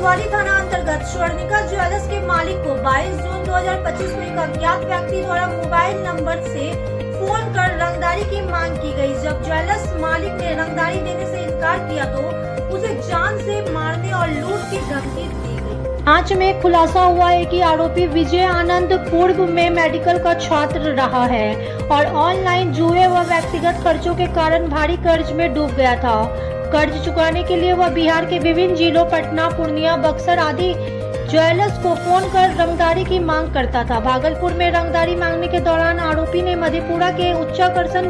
कोतवाली थाना अंतर्गत स्वर्णिका ज्वेलर्स के मालिक को 22 जून 2025 को एक अज्ञात व्यक्ति द्वारा मोबाइल नंबर से फोन कर रंगदारी की मांग की गई। जब ज्वेलर्स मालिक ने रंगदारी देने से इनकार किया तो उसे जान से मारने और लूट की धमकी दी गई। जांच में खुलासा हुआ है कि आरोपी विजय आनंद पूर्व में मेडिकल का छात्र रहा है और ऑनलाइन जुए व व्यक्तिगत खर्चों के कारण भारी कर्ज में डूब गया था। कर्ज चुकाने के लिए वह बिहार के विभिन्न जिलों पटना, पूर्णिया, बक्सर आदि ज्वेलर्स को फोन कर रंगदारी की मांग करता था। भागलपुर में रंगदारी मांगने के दौरान आरोपी ने मधेपुरा के उच्चाकर्षण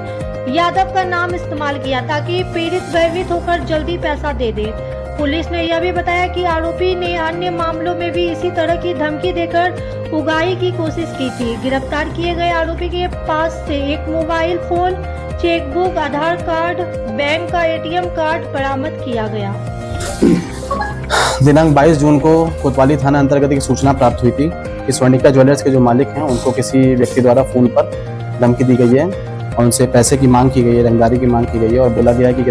यादव का नाम इस्तेमाल किया ताकि पीड़ित भयभीत होकर जल्दी पैसा दे दे। पुलिस ने यह भी बताया कि आरोपी ने अन्य मामलों में भी इसी तरह की धमकी देकर उगाही की कोशिश की थी। गिरफ्तार किए गए आरोपी के पास से एक मोबाइल फोन, चेकबुक, आधार कार्ड, बैंक का एटीएम कार्ड बरामद किया गया। दिनांक 22 जून को कोतवाली थाना अंतर्गत एक सूचना प्राप्त हुई थी कि स्वर्णिका ज्वेलर्स के जो मालिक हैं उनको किसी व्यक्ति द्वारा फोन पर धमकी दी गई है और उनसे पैसे की मांग की गई है, रंगदारी की मांग की गई है और बोला गया है कि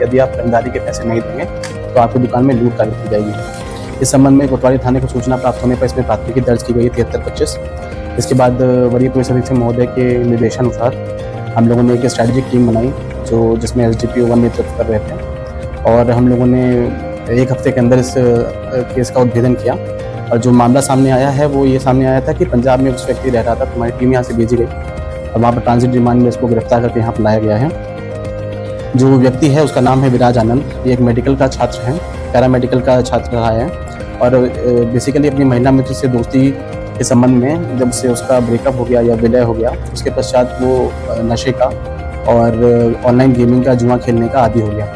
यदि आप रंगदारी के पैसे नहीं देंगे तो आपकी दुकान में लूट कार्य की जाएगी। इस संबंध में कोतवाली थाने को सूचना प्राप्त होने पर इसमें प्राथमिकी दर्ज की गई 7325। इसके बाद वरीय पुलिस अधीक्षक महोदय के निर्देशानुसार हम लोगों ने एक स्ट्रैटेजिक टीम बनाई जिसमें SDPO 1 नेतृत्व कर रहे थे और हम लोगों ने एक हफ्ते के अंदर इस केस का उद्भेदन किया। और जो मामला सामने आया है वो ये सामने आया था कि पंजाब में उस व्यक्ति रह रहा था, तो हमारी टीम यहाँ से भेजी गई और वहाँ पर ट्रांजिट रिमांड में इसको गिरफ्तार करके यहाँ पर लाया गया है। जो व्यक्ति है उसका नाम है विराज आनंद। ये एक मेडिकल का छात्र है, पैरामेडिकल का छात्र रहा है और बेसिकली अपनी महिला मित्र से दोस्ती के संबंध में जब से उसका ब्रेकअप हो गया या विलय हो गया उसके पश्चात वो नशे का और ऑनलाइन गेमिंग का, जुआ खेलने का आदी हो गया।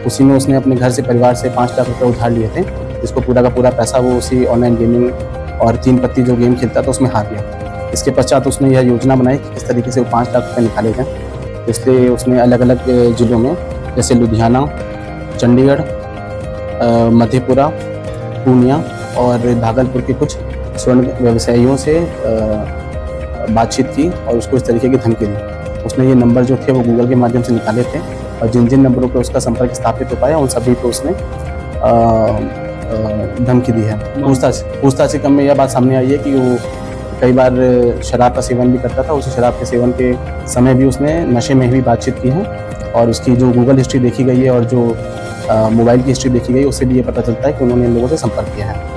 उसी में उसने अपने घर से, परिवार से 5 लाख रुपये उधार लिए थे, जिसको पूरा का पूरा पैसा वो उसी ऑनलाइन गेमिंग और 3 पत्ती जो गेम खेलता था उसमें हार गया। इसके पश्चात उसने यह योजना बनाई कि किस तरीके से वो 5 लाख रुपये निकाले जाएँ। इसलिए उसने अलग अलग ज़िलों में जैसे लुधियाना, चंडीगढ़, मधेपुरा, पूर्णिया और भागलपुर के कुछ स्वर्ण व्यवसायियों से बातचीत की और उसको इस तरीके की धमकी दी। उसने ये नंबर जो थे वो गूगल के माध्यम से निकाले थे और जिन जिन नंबरों पर उसका संपर्क स्थापित हो पाया उन सभी पर उसने धमकी दी है। पूछताछ के क्रम में यह बात सामने आई है कि वो कई बार शराब का सेवन भी करता था। उसी शराब के सेवन के समय भी उसने नशे में भी बातचीत की है और उसकी जो गूगल हिस्ट्री देखी गई है और जो मोबाइल की हिस्ट्री देखी गई उससे भी ये पता चलता है कि उन्होंने इन लोगों से संपर्क किया है।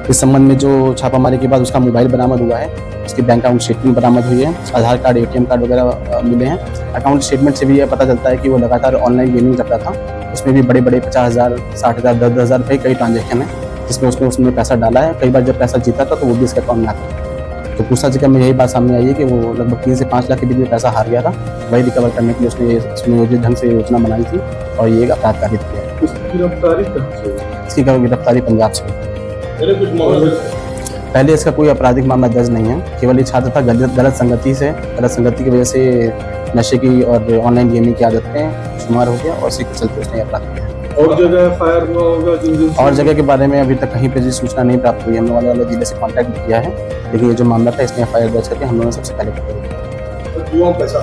इस संबंध में जो छापामारी के बाद उसका मोबाइल बरामद हुआ है, उसकी बैंक अकाउंट स्टेटमेंट बरामद हुई है, आधार कार्ड, एटीएम कार्ड वगैरह मिले हैं। अकाउंट स्टेटमेंट से भी यह पता चलता है कि वो लगातार ऑनलाइन गेमिंग करता था। उसमें भी बड़े बड़े 50,000, 60,000, 10,000 रुपये कई ट्रांजेक्शन है जिसमें उसने पैसा डाला है। कई बार जब पैसा जीता था तो वो भी इसके अकाउंट में आता था। तो पूछताछ में यही बात सामने आई है कि वो लगभग 3 से 5 लाख के बीच में पैसा हार गया था। वही रिकवर करने के लिए उसने सुनियोजित ढंग से योजना बनाई थी और ये एक अपराध कारित किया है। इसकी गिरफ्तारी पंजाब से। पहले इसका कोई आपराधिक मामला दर्ज नहीं है, केवल ये छात्र था गलत संगति की वजह से नशे की और ऑनलाइन गेमिंग की आदत में शुमार हो गया और इसी के चलते उसने अपराध किया। और जगह फायर हुआ होगा और जगह के बारे में अभी तक कहीं पे भी सूचना नहीं प्राप्त हुई। हमने वाले जिले से कांटेक्ट किया है, लेकिन ये जो मामला था इसमें FIR दर्ज करके हम लोगों ने सबसे पहले पकड़ा। जुआ पैसा